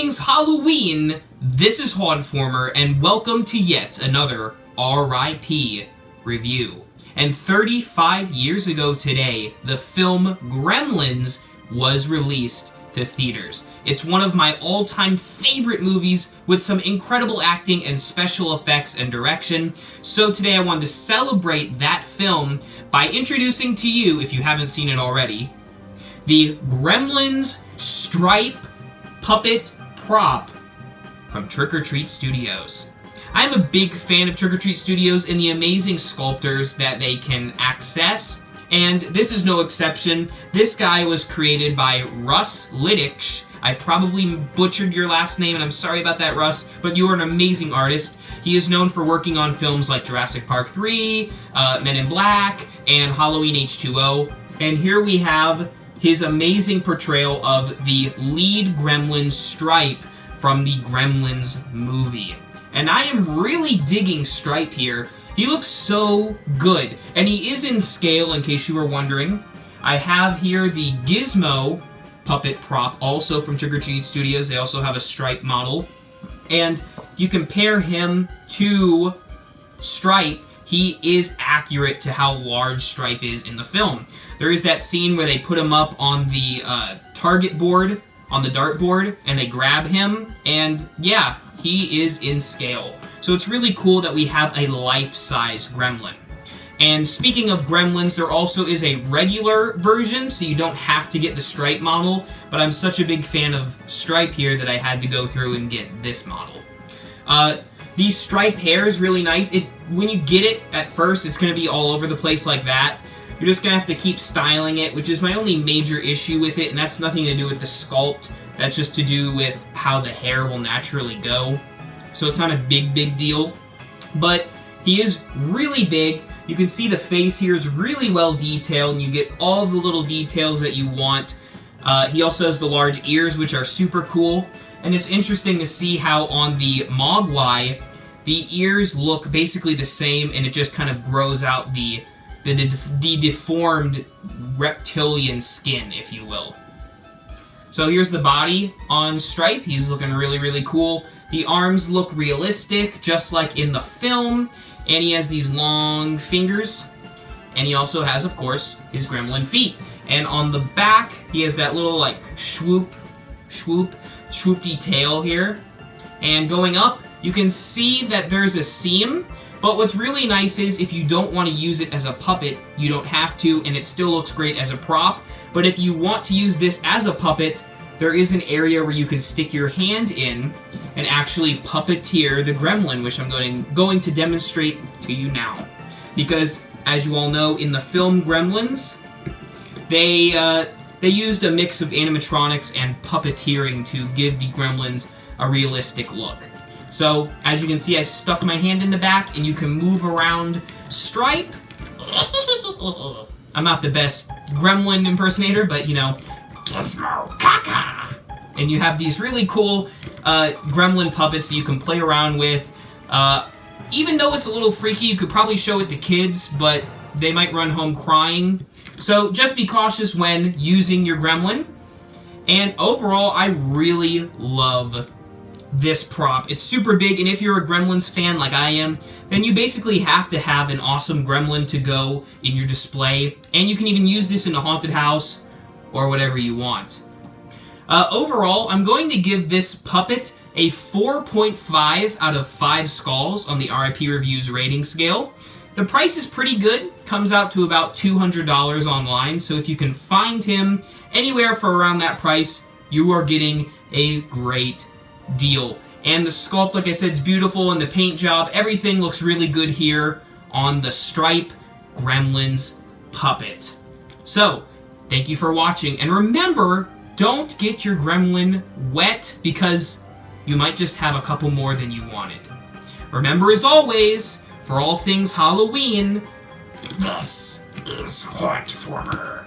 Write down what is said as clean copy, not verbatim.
things Halloween, this is Hauntformer, and welcome to yet another R.I.P. review. And 35 years ago today, the film Gremlins was released to theaters. It's one of my all-time favorite movies with some incredible acting and special effects and direction. So today I wanted to celebrate that film by introducing to you, if you haven't seen it already, the Gremlins Stripe puppet prop from Trick or Treat Studios. I'm a big fan of Trick or Treat Studios and the amazing sculptors that they can access, and this is no exception. This guy was created by Russ Liddich. I probably butchered your last name, and I'm sorry about that, Russ, but you are an amazing artist. He is known for working on films like Jurassic Park 3, Men in Black, and Halloween H2O. And here we have his amazing portrayal of the lead gremlin Stripe from the Gremlins movie. And I am really digging Stripe here. He looks so good. And he is in scale, in case you were wondering. I have here the Gizmo puppet prop, also from Trick or Treat Studios. They also have a Stripe model. And you compare him to Stripe, he is accurate to how large Stripe is in the film. There is that scene where they put him up on the target board, on the dartboard, and they grab him, and yeah, he is in scale. So it's really cool that we have a life-size gremlin. And speaking of gremlins, there also is a regular version, so you don't have to get the Stripe model, but I'm such a big fan of Stripe here that I had to go through and get this model. The Stripe hair is really nice. When you get it at first, it's going to be all over the place like that. You're just going to have to keep styling it, which is my only major issue with it, and that's nothing to do with the sculpt. That's just to do with how the hair will naturally go. So it's not a big deal. But he is really big. You can see the face here is really well detailed, and you get all the little details that you want. He also has the large ears, which are super cool. And it's interesting to see how on the Mogwai, the ears look basically the same, and it just kind of grows out the deformed reptilian skin, if you will. So here's the body on Stripe. He's looking really cool. The arms look realistic, just like in the film, and he has these long fingers, and he also has, of course, his gremlin feet. And on the back, he has that little, like, swoopy tail here. And going up, you can see that there's a seam, but what's really nice is if you don't want to use it as a puppet, you don't have to, and it still looks great as a prop. But if you want to use this as a puppet, there is an area where you can stick your hand in and actually puppeteer the gremlin, which I'm going to demonstrate to you now. Because, as you all know, in the film Gremlins, they used a mix of animatronics and puppeteering to give the gremlins a realistic look. So, as you can see, I stuck my hand in the back, and you can move around Stripe. I'm not the best gremlin impersonator, but, you know, Gizmo Kaka! And you have these really cool gremlin puppets that you can play around with. Even though it's a little freaky, you could probably show it to kids, but they might run home crying. So just be cautious when using your gremlin. And overall, I really love this prop. It's super big, and if you're a Gremlins fan like I am, then you basically have to have an awesome gremlin to go in your display. And you can even use this in a haunted house or whatever you want. Overall, I'm going to give this puppet a 4.5 out of 5 skulls on the R.I.P. Reviews rating scale. The price is pretty good. It comes out to about $200 online, so if you can find him anywhere for around that price, you are getting a great deal. And the sculpt, like I said, is beautiful, and the paint job, everything looks really good here on the Stripe Gremlins puppet. So, thank you for watching, and remember, don't get your gremlin wet because you might just have a couple more than you wanted. Remember, as always, for all things Halloween, this is Hauntformer.